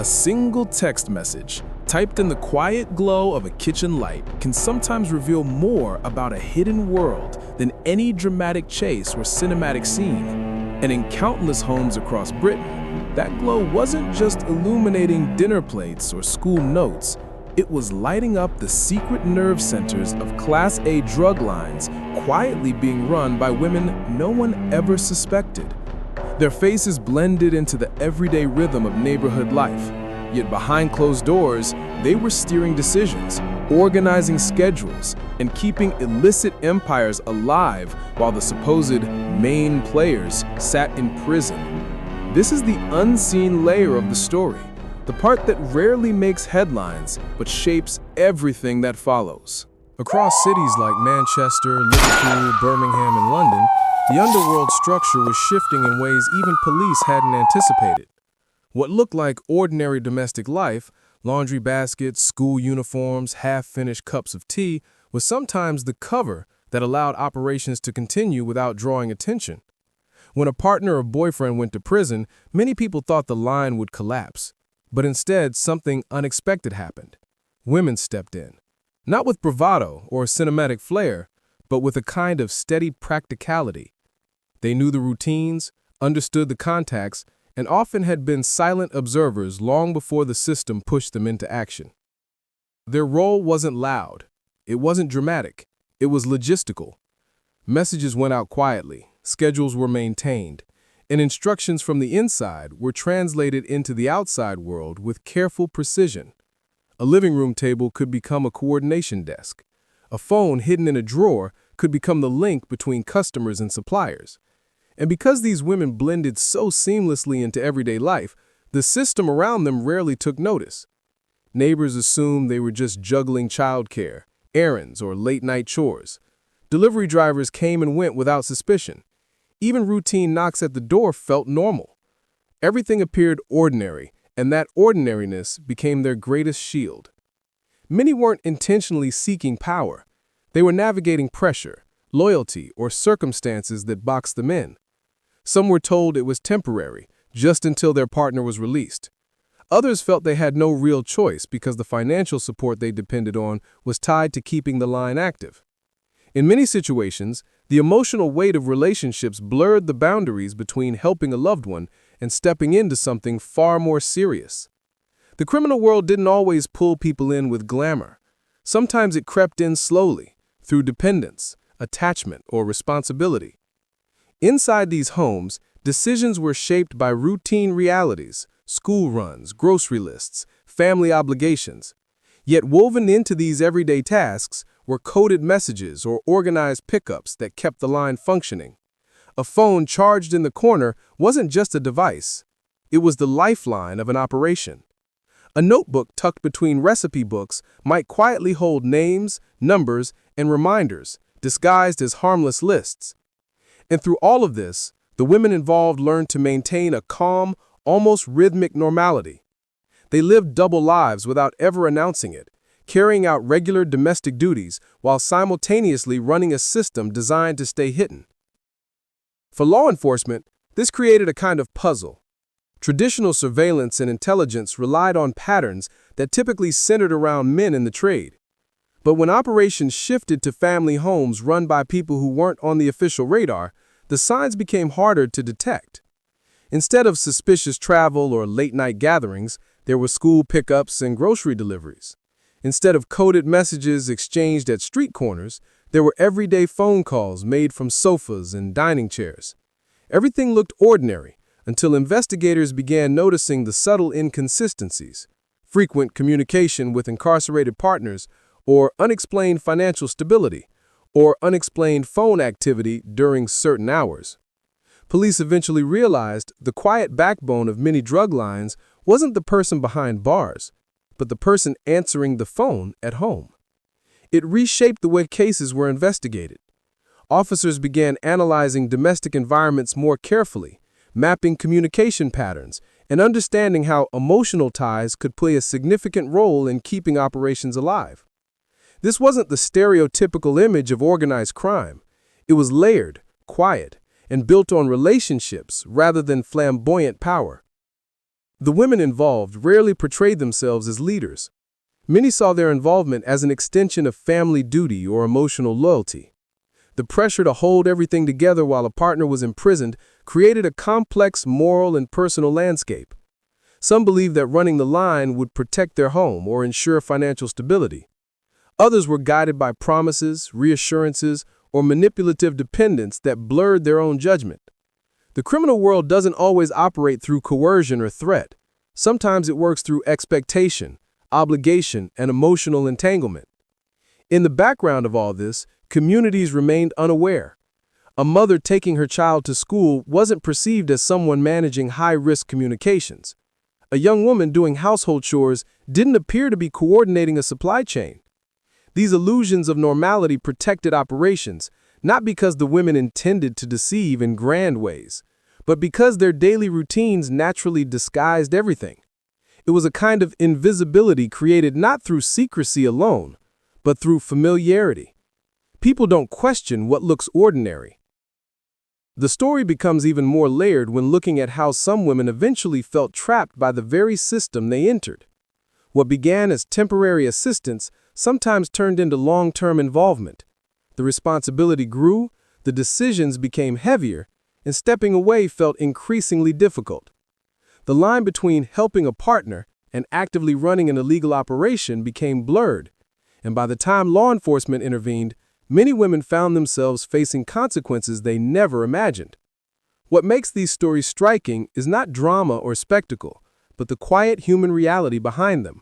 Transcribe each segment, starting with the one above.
A single text message, typed in the quiet glow of a kitchen light, can sometimes reveal more about a hidden world than any dramatic chase or cinematic scene. And in countless homes across Britain, that glow wasn't just illuminating dinner plates or school notes. It was lighting up the secret nerve centers of Class A drug lines, quietly being run by women no one ever suspected. Their faces blended into the everyday rhythm of neighborhood life. Yet behind closed doors, they were steering decisions, organizing schedules, and keeping illicit empires alive while the supposed main players sat in prison. This is the unseen layer of the story, the part that rarely makes headlines but shapes everything that follows. Across cities like Manchester, Liverpool, Birmingham, and London, the underworld structure was shifting in ways even police hadn't anticipated. What looked like ordinary domestic life, laundry baskets, school uniforms, half-finished cups of tea, was sometimes the cover that allowed operations to continue without drawing attention. When a partner or boyfriend went to prison, many people thought the line would collapse. But instead, something unexpected happened. Women stepped in. Not with bravado or cinematic flair, but with a kind of steady practicality. They knew the routines, understood the contacts, and often had been silent observers long before the system pushed them into action. Their role wasn't loud. It wasn't dramatic. It was logistical. Messages went out quietly, schedules were maintained, and instructions from the inside were translated into the outside world with careful precision. A living room table could become a coordination desk. A phone hidden in a drawer could become the link between customers and suppliers. And because these women blended so seamlessly into everyday life, the system around them rarely took notice. Neighbors assumed they were just juggling childcare, errands, or late-night chores. Delivery drivers came and went without suspicion. Even routine knocks at the door felt normal. Everything appeared ordinary, and that ordinariness became their greatest shield. Many weren't intentionally seeking power. They were navigating pressure, loyalty, or circumstances that boxed them in. Some were told it was temporary, just until their partner was released. Others felt they had no real choice because the financial support they depended on was tied to keeping the line active. In many situations, the emotional weight of relationships blurred the boundaries between helping a loved one and stepping into something far more serious. The criminal world didn't always pull people in with glamour. Sometimes it crept in slowly, through dependence, attachment, or responsibility. Inside these homes, decisions were shaped by routine realities, school runs, grocery lists, family obligations. Yet woven into these everyday tasks were coded messages or organized pickups that kept the line functioning. A phone charged in the corner wasn't just a device. It was the lifeline of an operation. A notebook tucked between recipe books might quietly hold names, numbers, and reminders, disguised as harmless lists. And through all of this, the women involved learned to maintain a calm, almost rhythmic normality. They lived double lives without ever announcing it, carrying out regular domestic duties while simultaneously running a system designed to stay hidden. For law enforcement, this created a kind of puzzle. Traditional surveillance and intelligence relied on patterns that typically centered around men in the trade. But when operations shifted to family homes run by people who weren't on the official radar, the signs became harder to detect. Instead of suspicious travel or late-night gatherings, there were school pickups and grocery deliveries. Instead of coded messages exchanged at street corners, there were everyday phone calls made from sofas and dining chairs. Everything looked ordinary until investigators began noticing the subtle inconsistencies, frequent communication with incarcerated partners, or unexplained financial stability, or unexplained phone activity during certain hours. Police eventually realized the quiet backbone of many drug lines wasn't the person behind bars, but the person answering the phone at home. It reshaped the way cases were investigated. Officers began analyzing domestic environments more carefully, mapping communication patterns, and understanding how emotional ties could play a significant role in keeping operations alive. This wasn't the stereotypical image of organized crime. It was layered, quiet, and built on relationships rather than flamboyant power. The women involved rarely portrayed themselves as leaders. Many saw their involvement as an extension of family duty or emotional loyalty. The pressure to hold everything together while a partner was imprisoned created a complex moral and personal landscape. Some believed that running the line would protect their home or ensure financial stability. Others were guided by promises, reassurances, or manipulative dependence that blurred their own judgment. The criminal world doesn't always operate through coercion or threat. Sometimes it works through expectation, obligation, and emotional entanglement. In the background of all this, communities remained unaware. A mother taking her child to school wasn't perceived as someone managing high-risk communications. A young woman doing household chores didn't appear to be coordinating a supply chain. These illusions of normality protected operations, not because the women intended to deceive in grand ways, but because their daily routines naturally disguised everything. It was a kind of invisibility created not through secrecy alone, but through familiarity. People don't question what looks ordinary. The story becomes even more layered when looking at how some women eventually felt trapped by the very system they entered. What began as temporary assistance sometimes turned into long-term involvement. The responsibility grew, the decisions became heavier, and stepping away felt increasingly difficult. The line between helping a partner and actively running an illegal operation became blurred, and by the time law enforcement intervened, many women found themselves facing consequences they never imagined. What makes these stories striking is not drama or spectacle, but the quiet human reality behind them.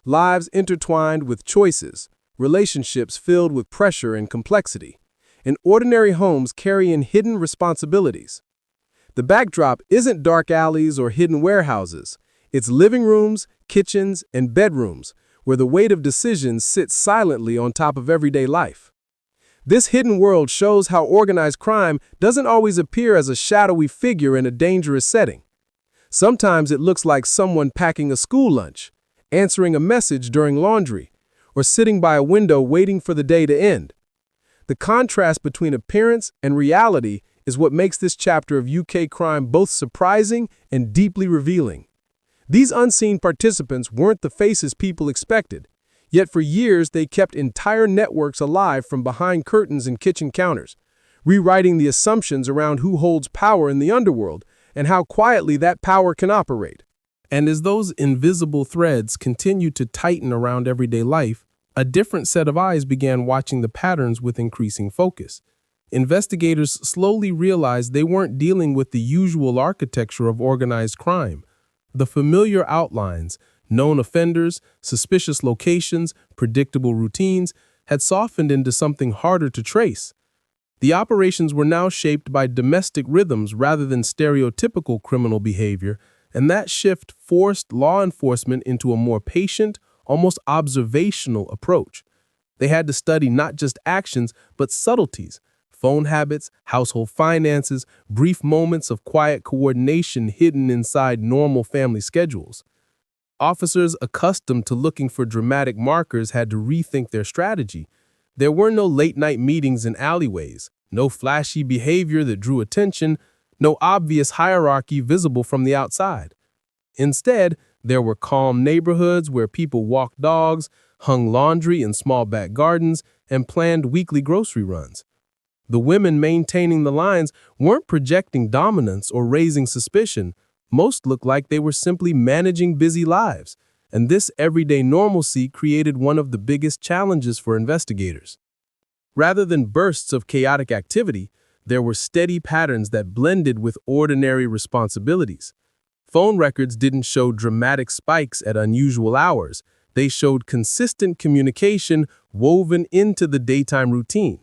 Lives intertwined with choices, relationships filled with pressure and complexity, and ordinary homes carrying hidden responsibilities. The backdrop isn't dark alleys or hidden warehouses. It's living rooms, kitchens, and bedrooms, where the weight of decisions sits silently on top of everyday life. This hidden world shows how organized crime doesn't always appear as a shadowy figure in a dangerous setting. Sometimes it looks like someone packing a school lunch, answering a message during laundry, or sitting by a window waiting for the day to end. The contrast between appearance and reality is what makes this chapter of UK crime both surprising and deeply revealing. These unseen participants weren't the faces people expected, yet for years they kept entire networks alive from behind curtains and kitchen counters, rewriting the assumptions around who holds power in the underworld and how quietly that power can operate. And as those invisible threads continued to tighten around everyday life, a different set of eyes began watching the patterns with increasing focus. Investigators slowly realized they weren't dealing with the usual architecture of organized crime. The familiar outlines, known offenders, suspicious locations, predictable routines, had softened into something harder to trace. The operations were now shaped by domestic rhythms rather than stereotypical criminal behavior, and that shift forced law enforcement into a more patient, almost observational approach. They had to study not just actions, but subtleties, phone habits, household finances, brief moments of quiet coordination hidden inside normal family schedules. Officers accustomed to looking for dramatic markers had to rethink their strategy. There were no late-night meetings in alleyways, no flashy behavior that drew attention, no obvious hierarchy visible from the outside. Instead, there were calm neighborhoods where people walked dogs, hung laundry in small back gardens, and planned weekly grocery runs. The women maintaining the lines weren't projecting dominance or raising suspicion. Most looked like they were simply managing busy lives, and this everyday normalcy created one of the biggest challenges for investigators. Rather than bursts of chaotic activity, there were steady patterns that blended with ordinary responsibilities. Phone records didn't show dramatic spikes at unusual hours. They showed consistent communication woven into the daytime routine.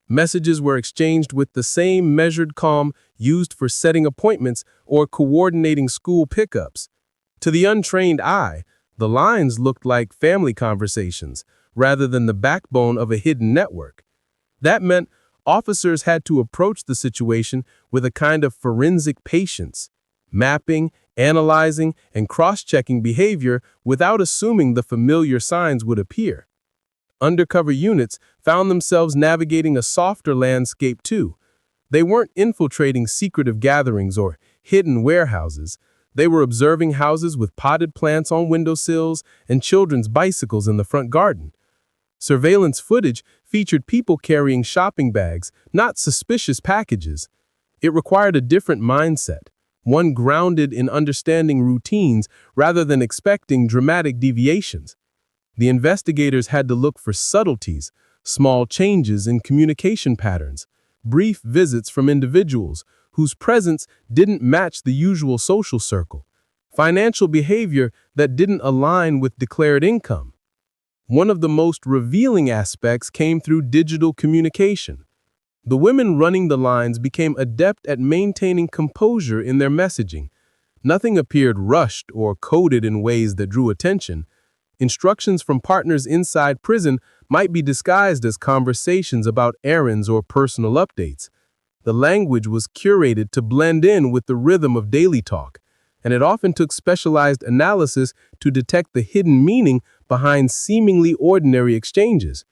Messages were exchanged with the same measured calm used for setting appointments or coordinating school pickups. To the untrained eye, the lines looked like family conversations rather than the backbone of a hidden network. That meant officers had to approach the situation with a kind of forensic patience, mapping, analyzing, and cross-checking behavior without assuming the familiar signs would appear. Undercover units found themselves navigating a softer landscape too. They weren't infiltrating secretive gatherings or hidden warehouses. They were observing houses with potted plants on windowsills and children's bicycles in the front garden. Surveillance footage featured people carrying shopping bags, not suspicious packages. It required a different mindset, one grounded in understanding routines rather than expecting dramatic deviations. The investigators had to look for subtleties, small changes in communication patterns, brief visits from individuals whose presence didn't match the usual social circle, financial behavior that didn't align with declared income. One of the most revealing aspects came through digital communication. The women running the lines became adept at maintaining composure in their messaging. Nothing appeared rushed or coded in ways that drew attention. Instructions from partners inside prison might be disguised as conversations about errands or personal updates. The language was curated to blend in with the rhythm of daily talk, and it often took specialized analysis to detect the hidden meaning behind seemingly ordinary exchanges.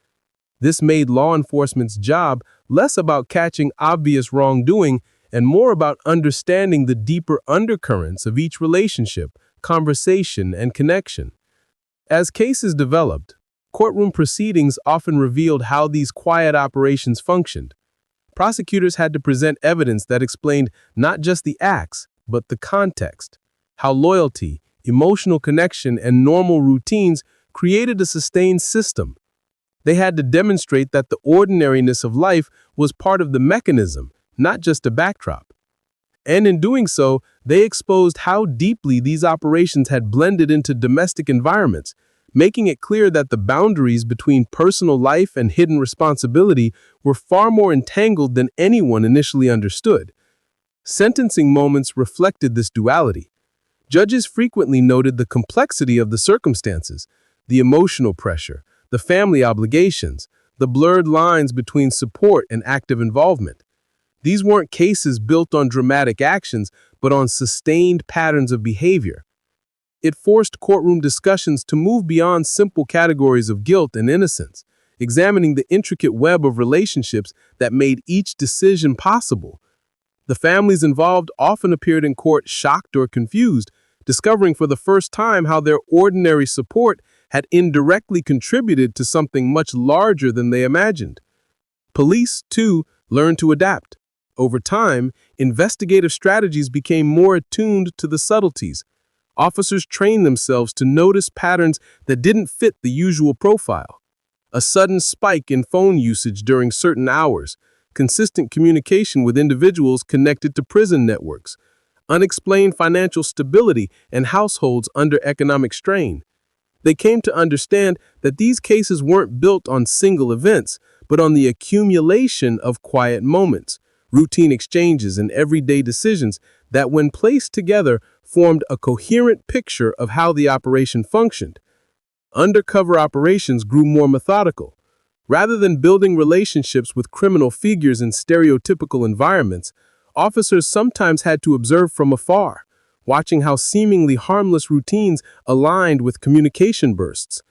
This made law enforcement's job less about catching obvious wrongdoing and more about understanding the deeper undercurrents of each relationship, conversation, and connection. As cases developed, courtroom proceedings often revealed how these quiet operations functioned. Prosecutors had to present evidence that explained not just the acts, but the context, how loyalty, emotional connection, and normal routines created a sustained system. They had to demonstrate that the ordinariness of life was part of the mechanism, not just a backdrop. And in doing so, they exposed how deeply these operations had blended into domestic environments, making it clear that the boundaries between personal life and hidden responsibility were far more entangled than anyone initially understood. Sentencing moments reflected this duality. Judges frequently noted the complexity of the circumstances, the emotional pressure, the family obligations, the blurred lines between support and active involvement. These weren't cases built on dramatic actions, but on sustained patterns of behavior. It forced courtroom discussions to move beyond simple categories of guilt and innocence, examining the intricate web of relationships that made each decision possible. The families involved often appeared in court shocked or confused, discovering for the first time how their ordinary support had indirectly contributed to something much larger than they imagined. Police, too, learned to adapt. Over time, investigative strategies became more attuned to the subtleties. Officers trained themselves to notice patterns that didn't fit the usual profile. A sudden spike in phone usage during certain hours, consistent communication with individuals connected to prison networks, unexplained financial stability, and households under economic strain. They came to understand that these cases weren't built on single events, but on the accumulation of quiet moments, routine exchanges, and everyday decisions that, when placed together, formed a coherent picture of how the operation functioned. Undercover operations grew more methodical. Rather than building relationships with criminal figures in stereotypical environments, officers sometimes had to observe from afar, watching how seemingly harmless routines aligned with communication bursts.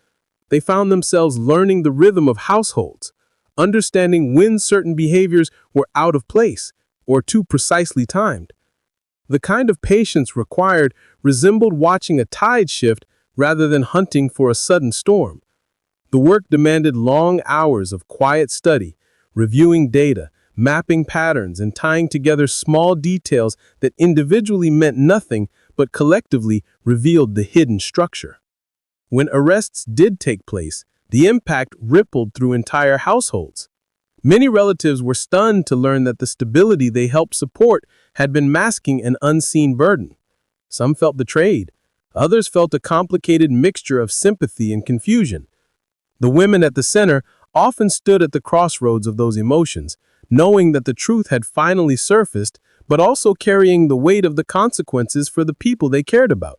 They found themselves learning the rhythm of households, understanding when certain behaviors were out of place or too precisely timed. The kind of patience required resembled watching a tide shift rather than hunting for a sudden storm. The work demanded long hours of quiet study, reviewing data, mapping patterns, and tying together small details that individually meant nothing but collectively revealed the hidden structure. When arrests did take place, the impact rippled through entire households. Many relatives were stunned to learn that the stability they helped support had been masking an unseen burden. Some felt betrayed. Others felt a complicated mixture of sympathy and confusion. The women at the center often stood at the crossroads of those emotions, knowing that the truth had finally surfaced, but also carrying the weight of the consequences for the people they cared about.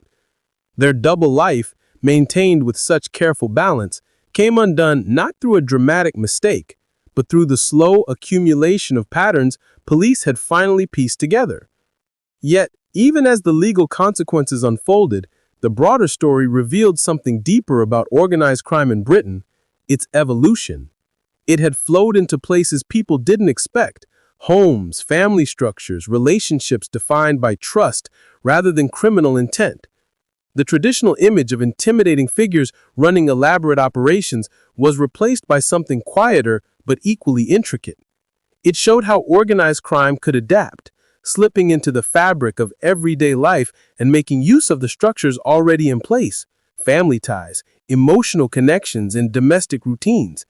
Their double life, maintained with such careful balance, came undone not through a dramatic mistake, but through the slow accumulation of patterns police had finally pieced together. Yet, even as the legal consequences unfolded, the broader story revealed something deeper about organized crime in Britain: its evolution. It had flowed into places people didn't expect, Homes, family structures, relationships defined by trust rather than criminal intent. The traditional image of intimidating figures running elaborate operations was replaced by something quieter but equally intricate. It showed how organized crime could adapt, slipping into the fabric of everyday life and making use of the structures already in place: family ties, emotional connections, and domestic routines.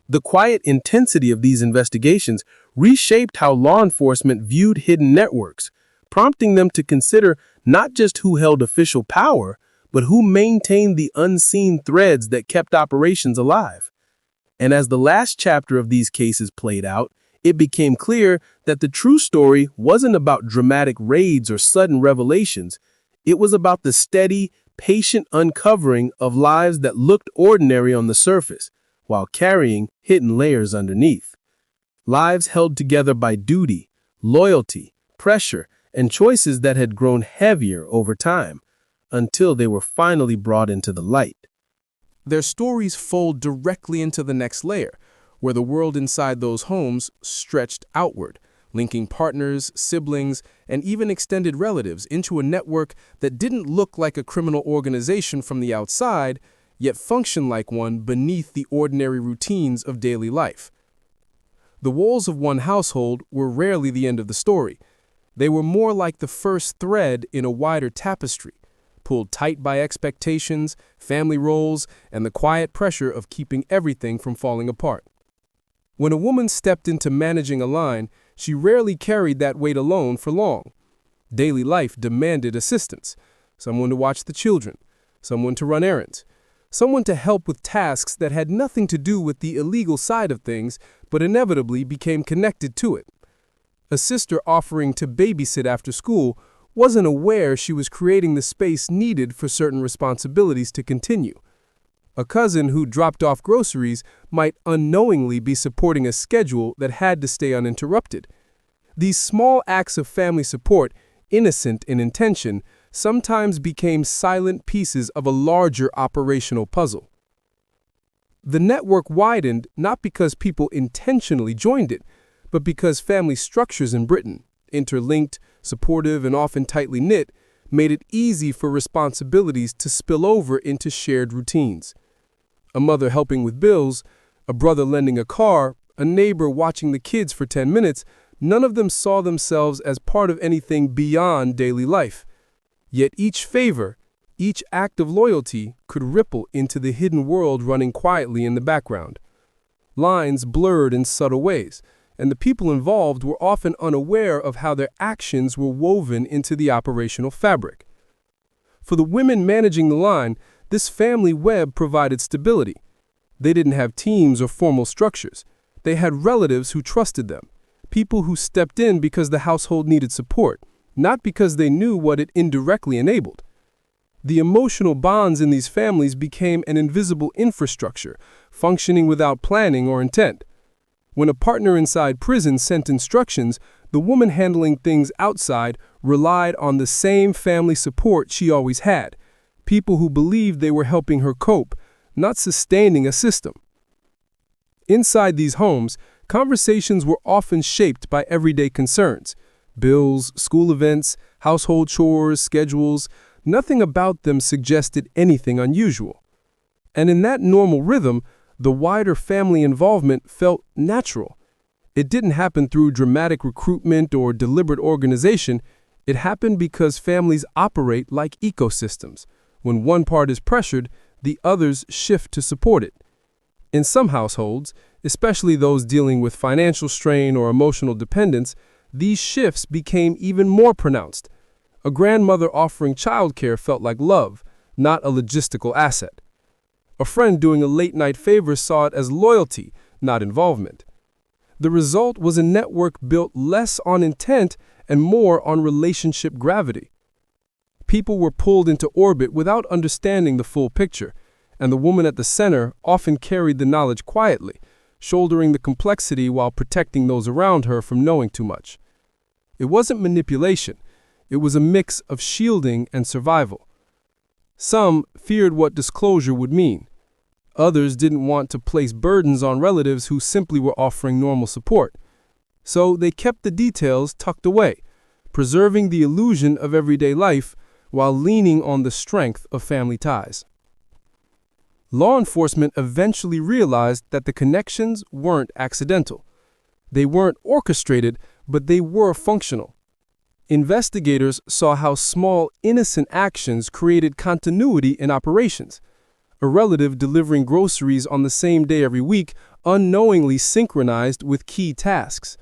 The quiet intensity of these investigations reshaped how law enforcement viewed hidden networks, prompting them to consider not just who held official power, but who maintained the unseen threads that kept operations alive. And as the last chapter of these cases played out, it became clear that the true story wasn't about dramatic raids or sudden revelations. It was about the steady, patient uncovering of lives that looked ordinary on the surface, while carrying hidden layers underneath. Lives held together by duty, loyalty, pressure, and choices that had grown heavier over time, until they were finally brought into the light. Their stories fold directly into the next layer, where the world inside those homes stretched outward, linking partners, siblings, and even extended relatives into a network that didn't look like a criminal organization from the outside, yet functioned like one beneath the ordinary routines of daily life. The walls of one household were rarely the end of the story. They were more like the first thread in a wider tapestry, pulled tight by expectations, family roles, and the quiet pressure of keeping everything from falling apart. When a woman stepped into managing a line, she rarely carried that weight alone for long. Daily life demanded assistance: someone to watch the children, someone to run errands, someone to help with tasks that had nothing to do with the illegal side of things, but inevitably became connected to it. A sister offering to babysit after school wasn't aware she was creating the space needed for certain responsibilities to continue. A cousin who dropped off groceries might unknowingly be supporting a schedule that had to stay uninterrupted. These small acts of family support, innocent in intention, sometimes became silent pieces of a larger operational puzzle. The network widened not because people intentionally joined it, but because family structures in Britain, interlinked, supportive, and often tightly knit, made it easy for responsibilities to spill over into shared routines. A mother helping with bills, a brother lending a car, a neighbor watching the kids for 10 minutes, none of them saw themselves as part of anything beyond daily life. Yet each favor, each act of loyalty could ripple into the hidden world running quietly in the background. Lines blurred in subtle ways, and the people involved were often unaware of how their actions were woven into the operational fabric. For the women managing the line, this family web provided stability. They didn't have teams or formal structures. They had relatives who trusted them, people who stepped in because the household needed support, not because they knew what it indirectly enabled. The emotional bonds in these families became an invisible infrastructure, functioning without planning or intent. When a partner inside prison sent instructions, the woman handling things outside relied on the same family support she always had, people who believed they were helping her cope, not sustaining a system. Inside these homes, conversations were often shaped by everyday concerns: bills, school events, household chores, schedules. Nothing about them suggested anything unusual. And in that normal rhythm, the wider family involvement felt natural. It didn't happen through dramatic recruitment or deliberate organization. It happened because families operate like ecosystems. When one part is pressured, the others shift to support it. In some households, especially those dealing with financial strain or emotional dependence, these shifts became even more pronounced. A grandmother offering childcare felt like love, not a logistical asset. A friend doing a late-night favor saw it as loyalty, not involvement. The result was a network built less on intent and more on relationship gravity. People were pulled into orbit without understanding the full picture, and the woman at the center often carried the knowledge quietly, shouldering the complexity while protecting those around her from knowing too much. It wasn't manipulation. It was a mix of shielding and survival. Some feared what disclosure would mean. Others didn't want to place burdens on relatives who simply were offering normal support. So they kept the details tucked away, preserving the illusion of everyday life while leaning on the strength of family ties. Law enforcement eventually realized that the connections weren't accidental. They weren't orchestrated, but they were functional. Investigators saw how small, innocent actions created continuity in operations. A relative delivering groceries on the same day every week unknowingly synchronized with key tasks.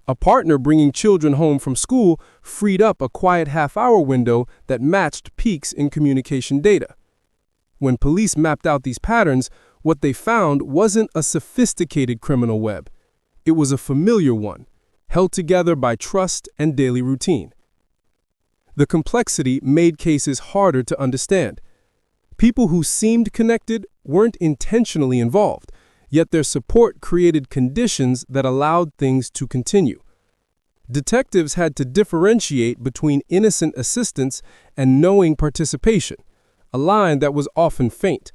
A partner bringing children home from school freed up a quiet half-hour window that matched peaks in communication data. When police mapped out these patterns, what they found wasn't a sophisticated criminal web. It was a familiar one, held together by trust and daily routine. The complexity made cases harder to understand. People who seemed connected weren't intentionally involved, yet their support created conditions that allowed things to continue. Detectives had to differentiate between innocent assistance and knowing participation, a line that was often faint.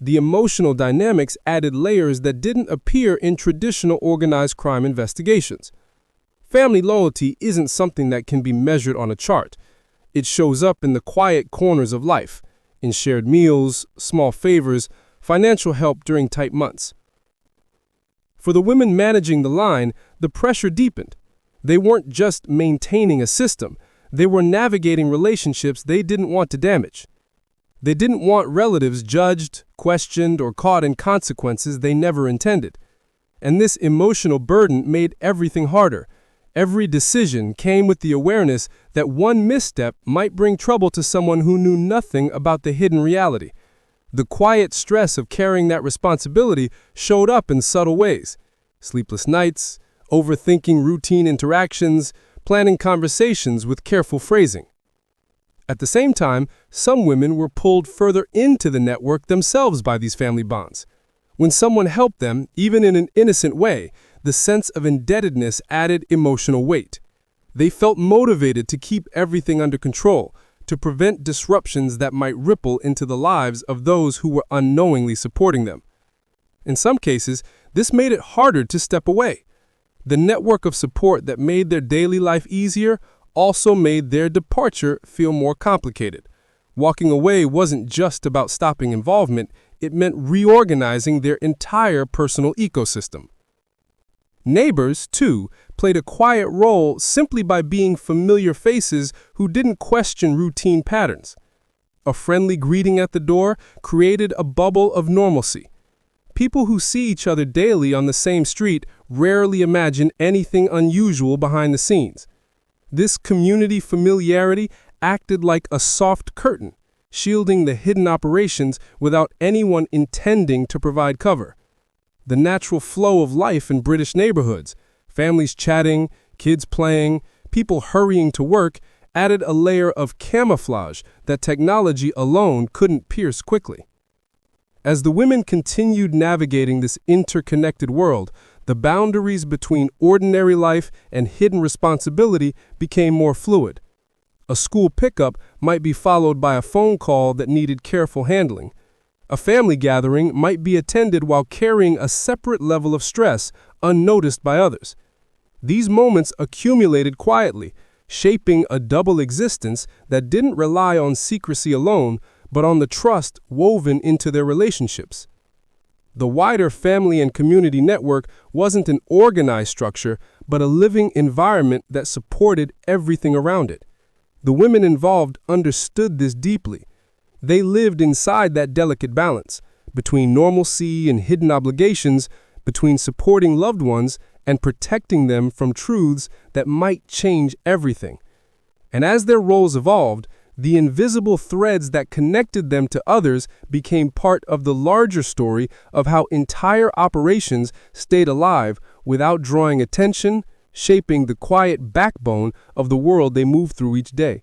The emotional dynamics added layers that didn't appear in traditional organized crime investigations. Family loyalty isn't something that can be measured on a chart. It shows up in the quiet corners of life, in shared meals, small favors, financial help during tight months. For the women managing the line, the pressure deepened. They weren't just maintaining a system, they were navigating relationships they didn't want to damage. They didn't want relatives judged, questioned, or caught in consequences they never intended. And this emotional burden made everything harder. Every decision came with the awareness that one misstep might bring trouble to someone who knew nothing about the hidden reality. The quiet stress of carrying that responsibility showed up in subtle ways. Sleepless nights, overthinking routine interactions, planning conversations with careful phrasing. At the same time, some women were pulled further into the network themselves by these family bonds. When someone helped them, even in an innocent way, the sense of indebtedness added emotional weight. They felt motivated to keep everything under control, to prevent disruptions that might ripple into the lives of those who were unknowingly supporting them. In some cases, this made it harder to step away. The network of support that made their daily life easier also made their departure feel more complicated. Walking away wasn't just about stopping involvement, it meant reorganizing their entire personal ecosystem. Neighbors, too, played a quiet role simply by being familiar faces who didn't question routine patterns. A friendly greeting at the door created a bubble of normalcy. People who see each other daily on the same street rarely imagine anything unusual behind the scenes. This community familiarity acted like a soft curtain, shielding the hidden operations without anyone intending to provide cover. The natural flow of life in British neighborhoods, families chatting, kids playing, people hurrying to work, added a layer of camouflage that technology alone couldn't pierce quickly. As the women continued navigating this interconnected world, the boundaries between ordinary life and hidden responsibility became more fluid. A school pickup might be followed by a phone call that needed careful handling. A family gathering might be attended while carrying a separate level of stress unnoticed by others. These moments accumulated quietly, shaping a double existence that didn't rely on secrecy alone, but on the trust woven into their relationships. The wider family and community network wasn't an organized structure, but a living environment that supported everything around it. The women involved understood this deeply. They lived inside that delicate balance, between normalcy and hidden obligations, between supporting loved ones and protecting them from truths that might change everything. And as their roles evolved, the invisible threads that connected them to others became part of the larger story of how entire operations stayed alive without drawing attention, shaping the quiet backbone of the world they moved through each day.